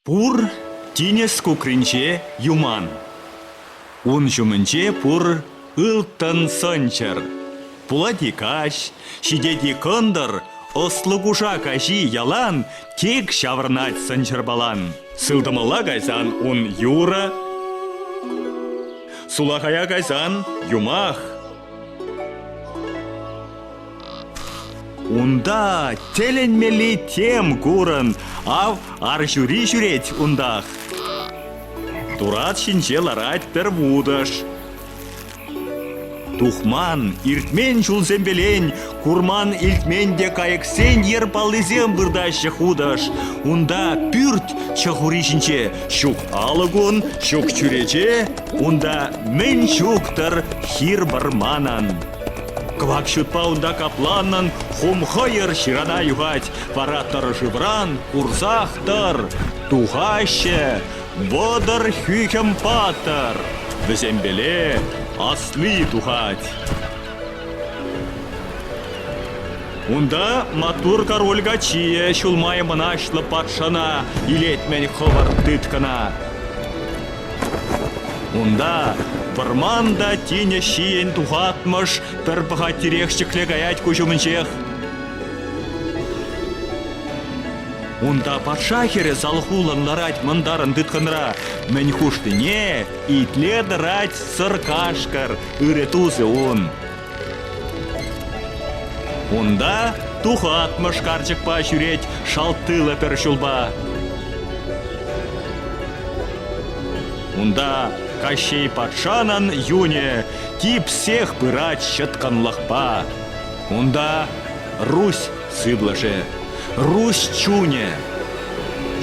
Пур тинес кукринче юман. Ун жумынче пур ылтын сынчыр. Пулати каш, шидети кындыр, ослугуша кажи ялан, тек шавырнать сынчыр балан. Сылдымыла гайзан ун юра, сулахая гайзан юмах. Унда теленмели тем курын, ав аржури жүреть ундах. Турат шинче ларать пер вудаш. Тухман, иртмен чулзембелень, курман илтменде кайыксен ер палызем бырдашы худаш. Унда пүрт чахури шинче, шук алыгун, шук чүрече, унда мен шуктыр хир барманан. Квак шутпа унда капланнан, хум хайыр ширана югать, параттар жыбран, курсахтар, тухаще, бодыр хюхем паттар, візембеле, асли тухать. Унда матур король гачие, шулмай мынашлы патшана, илетмен хывар тыткана. Унда Варманда тине шиен тухатмыш, пір бұғаттерек шікле гаять көжімінчех. Унда патша хере залхулан ларать мандарын дытканра, мен хуштыне итле дырать сыркашкар, үретузы он. Унда тухатмыш карчыкпа жүреть шалтылы пір шулба. Унда Кощей патшанан юне тип всех пырать щетканлахпа. Унда Русь сыблаже, Русь чуне.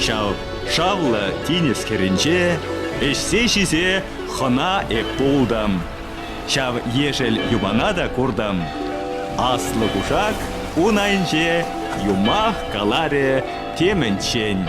Шау шавла тинес керенче, эшсе шизе хана эк пулдам. Шав ешел юманада курдам. Аслы кушак унайнче юмах каларе теменчень.